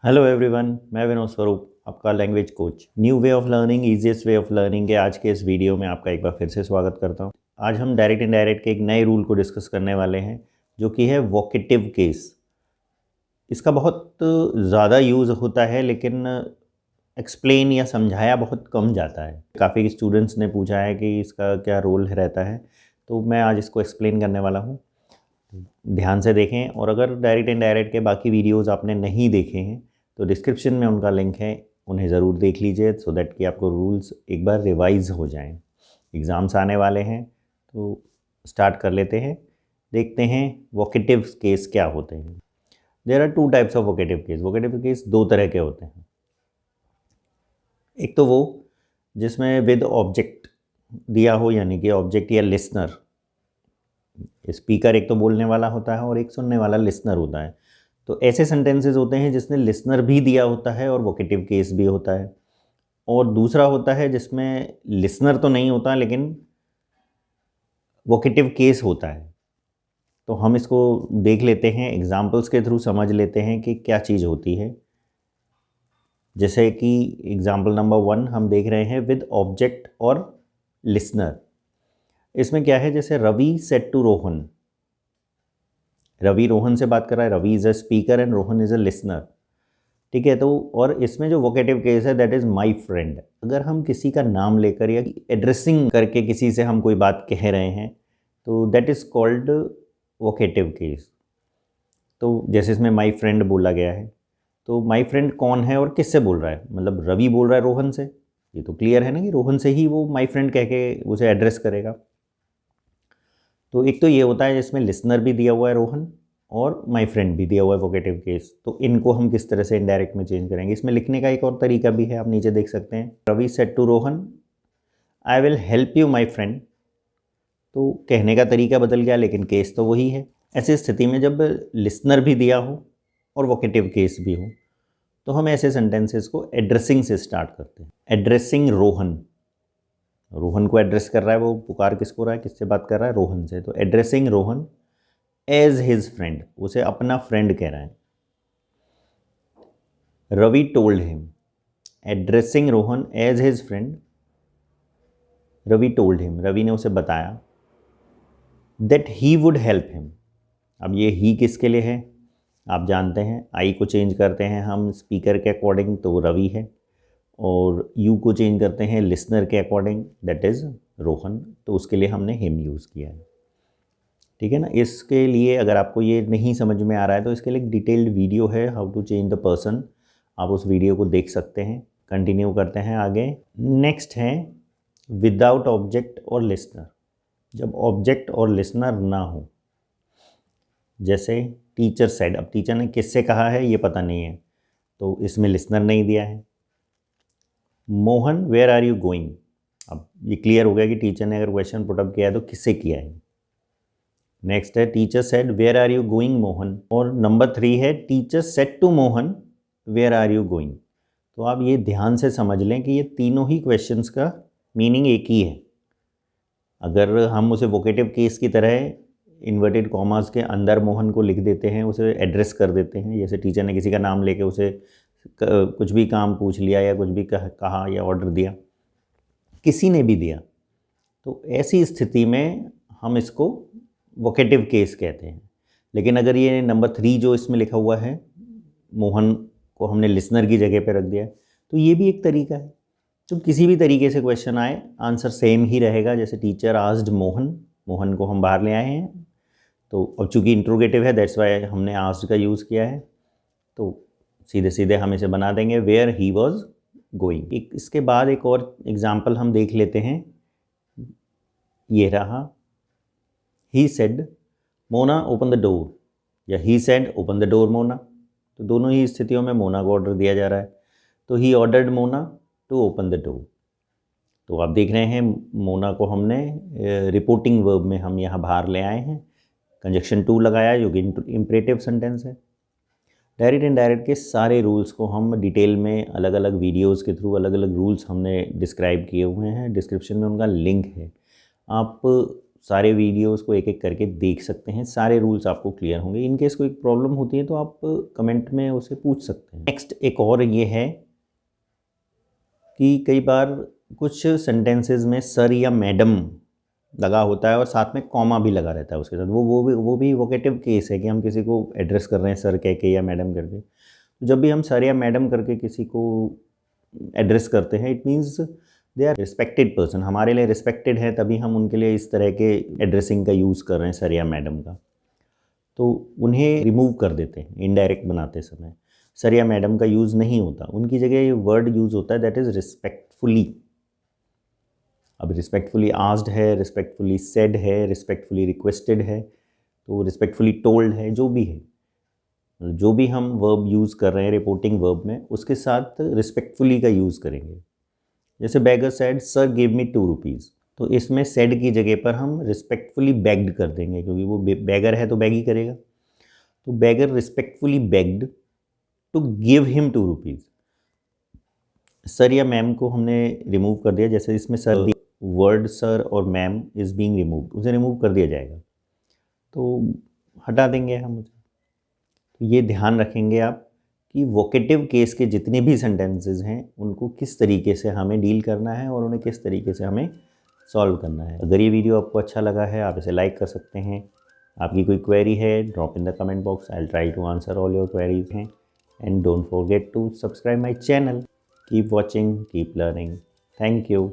Hello everyone, मैं विनोद स्वरूप, आपका language coach. New way of learning, easiest way of learning के आज के इस वीडियो में आपका एक बार फिर से स्वागत करता हूं। आज हम डायरेक्ट इनडायरेक्ट के एक नए रूल को डिस्कस करने वाले हैं, जो कि है वोकेटिव केस। इसका बहुत ज़्यादा यूज़ होता है, लेकिन एक्सप्लेन या समझाया बहुत कम जाता है। काफ़ी स्टूडेंट्स ने पूछा है कि इसका क्या रोल रहता है, तो मैं आज इसको एक्सप्लेन करने वाला हूँ। ध्यान से देखें, और अगर डायरेक्ट इनडायरेक्ट के बाकी वीडियोज़ आपने नहीं देखे हैं तो डिस्क्रिप्शन में उनका लिंक है, उन्हें ज़रूर देख लीजिए, सो दैट कि आपको रूल्स एक बार रिवाइज हो जाएं। एग्ज़ाम्स आने वाले हैं, तो स्टार्ट कर लेते हैं। देखते हैं वोकेटिव केस क्या होते हैं। There are two types of vocative case. Vocative case दो तरह के होते हैं। एक तो वो जिसमें विद ऑब्जेक्ट दिया हो, यानी कि ऑब्जेक्ट या लिसनर। स्पीकर एक तो बोलने वाला होता है और एक सुनने वाला लिसनर होता है। तो ऐसे सेंटेंसेस होते हैं जिसमें लिसनर भी दिया होता है और वोकेटिव केस भी होता है। और दूसरा होता है जिसमें लिसनर तो नहीं होता, लेकिन वोकेटिव केस होता है। तो हम इसको देख लेते हैं, एग्जाम्पल्स के थ्रू समझ लेते हैं कि क्या चीज़ होती है। जैसे कि एग्जाम्पल नंबर 1 हम देख रहे हैं, विद ऑब्जेक्ट और लिसनर। इसमें क्या है, जैसे रवि सेड टू रोहन। रवि रोहन से बात कर रहा है। Ravi is a speaker and Rohan is a listener. ठीक है, तो और इसमें जो वोकेटिव केस है, दैट इज़ माय फ्रेंड। अगर हम किसी का नाम लेकर या एड्रेसिंग करके किसी से हम कोई बात कह रहे हैं, तो that is called vocative case. तो जैसे इसमें माय फ्रेंड बोला गया है, तो माय फ्रेंड कौन है और किससे बोल रहा है? मतलब रवि बोल रहा है रोहन से। ये तो क्लियर है ना कि रोहन से ही वो माय फ्रेंड कह के उसे एड्रेस करेगा। तो एक तो ये होता है जिसमें लिसनर भी दिया हुआ है रोहन, और माय फ्रेंड भी दिया हुआ है वोकेटिव केस। तो इनको हम किस तरह से इनडायरेक्ट में चेंज करेंगे? इसमें लिखने का एक और तरीका भी है, आप नीचे देख सकते हैं। Ravi said to Rohan, I will help you my friend. तो कहने का तरीका बदल गया, लेकिन केस तो वही है। ऐसी स्थिति में जब लिसनर भी दिया हो और वोकेटिव केस भी हो, तो हम ऐसे सेंटेंसेस को एड्रेसिंग से स्टार्ट करते हैं। एड्रेसिंग रोहन, रोहन को एड्रेस कर रहा है, वो पुकार किसको रहा है, किससे बात कर रहा है? रोहन से। तो addressing Rohan as his friend, उसे अपना फ्रेंड कह रहा है। Ravi told him, addressing Rohan as his friend, Ravi told him, Ravi ने उसे बताया, that he would help him. अब ये ही किसके लिए है? आप जानते हैं, आई को चेंज करते हैं हम स्पीकर के अकॉर्डिंग, तो रवि है, और यू को चेंज करते हैं लिसनर के अकॉर्डिंग, दैट इज़ रोहन। तो उसके लिए हमने हिम यूज़ किया है। ठीक है ना। इसके लिए अगर आपको ये नहीं समझ में आ रहा है, तो इसके लिए एक डिटेल्ड वीडियो है, how to change the person. आप उस वीडियो को देख सकते हैं। कंटिन्यू करते हैं आगे। नेक्स्ट है विदाउट ऑब्जेक्ट और लिसनर। जब ऑब्जेक्ट और लिसनर ना हो, जैसे टीचर सेड। अब टीचर ने किससे कहा है ये पता नहीं है, तो इसमें लिसनर नहीं दिया है। Mohan where are you going. अब ये क्लियर हो गया कि टीचर ने अगर क्वेश्चन पुटअप किया है तो किससे किया है। नेक्स्ट है teacher said where are you going Mohan. और नंबर 3 है teacher said to Mohan where are you going. तो आप ये ध्यान से समझ लें कि ये तीनों ही क्वेश्चंस का मीनिंग एक ही है। अगर हम उसे वोकेटिव केस की तरह इन्वर्टेड कॉमास के अंदर मोहन को लिख देते हैं, उसे एड्रेस कर देते हैं, जैसे टीचर ने किसी का नाम लेके उसे कुछ भी काम पूछ लिया या कुछ भी कहा या ऑर्डर दिया, किसी ने भी दिया, तो ऐसी स्थिति में हम इसको वोकेटिव केस कहते हैं। लेकिन अगर ये नंबर 3 जो इसमें लिखा हुआ है, मोहन को हमने लिसनर की जगह पे रख दिया है, तो ये भी एक तरीका है। तो किसी भी तरीके से क्वेश्चन आए, आंसर सेम ही रहेगा। जैसे टीचर आस्क्ड मोहन, मोहन को हम बाहर ले आए हैं, तो अब चूंकि इंट्रोगेटिव है, दैट्स वाई हमने आस्क्ड का यूज़ किया है, तो सीधे सीधे हम इसे बना देंगे वेयर ही वॉज गोइंग। इसके बाद एक और एग्जाम्पल हम देख लेते हैं। ये रहा, he said Mona open the door, या he said open the door Mona. तो दोनों ही स्थितियों में मोना को ऑर्डर दिया जा रहा है। तो he ordered Mona to open the door. तो आप देख रहे हैं, मोना को हमने रिपोर्टिंग वर्ब में हम यहाँ बाहर ले आए हैं, कंजक्शन टू लगाया, जो कि इम्परेटिव सेंटेंस है। डायरेक्ट इनडायरेक्ट के सारे रूल्स को हम डिटेल में अलग अलग वीडियोस के थ्रू अलग अलग रूल्स हमने डिस्क्राइब किए हुए हैं। डिस्क्रिप्शन में उनका लिंक है, आप सारे वीडियोस को एक एक करके देख सकते हैं, सारे रूल्स आपको क्लियर होंगे। इन केस कोई प्रॉब्लम होती है तो आप कमेंट में उसे पूछ सकते हैं। नेक्स्ट एक और ये है कि कई बार कुछ सेंटेंसेस में सर या मैडम लगा होता है और साथ में कॉमा भी लगा रहता है उसके साथ। वो भी वोकेटिव केस है कि हम किसी को एड्रेस कर रहे हैं सर कह के या मैडम करके। तो जब भी हम सर या मैडम करके किसी को एड्रेस करते हैं, it means they are respected person, हमारे लिए रिस्पेक्टेड है, तभी हम उनके लिए इस तरह के एड्रेसिंग का यूज़ कर रहे हैं सर या मैडम का। तो उन्हें रिमूव कर देते हैं इनडायरेक्ट बनाते समय। सर या मैडम का यूज़ नहीं होता, उनकी जगह ये वर्ड यूज़ होता है दैट इज़ रिस्पेक्टफुली। अब रिस्पेक्टफुली आस्क्ड है, रिस्पेक्टफुली सेड है, रिस्पेक्टफुली रिक्वेस्टेड है, तो रिस्पेक्टफुली टोल्ड है, जो भी है, जो भी हम वर्ब यूज़ कर रहे हैं रिपोर्टिंग वर्ब में, उसके साथ रिस्पेक्टफुली का यूज़ करेंगे। जैसे beggar said sir give me 2 rupees, तो इसमें सेड की जगह पर हम रिस्पेक्टफुली बेग्ड कर देंगे, क्योंकि वो बैगर है तो बैग ही करेगा। तो beggar respectfully begged to give him 2 rupees. Sir या मैम को हमने रिमूव कर दिया, जैसे इसमें सर वर्ड सर और मैम इज़ बीइंग रिमूव, उसे रिमूव कर दिया जाएगा, तो हटा देंगे हम उसे। तो ये ध्यान रखेंगे आप कि वोकेटिव केस के जितने भी सेंटेंसेस हैं उनको किस तरीके से हमें डील करना है और उन्हें किस तरीके से हमें सॉल्व करना है। अगर ये वीडियो आपको अच्छा लगा है आप इसे लाइक कर सकते हैं। आपकी कोई क्वेरी है drop in the comment box, I will try to answer all your queries हैं। And don't forget to subscribe my channel. Keep watching, keep learning. Thank you.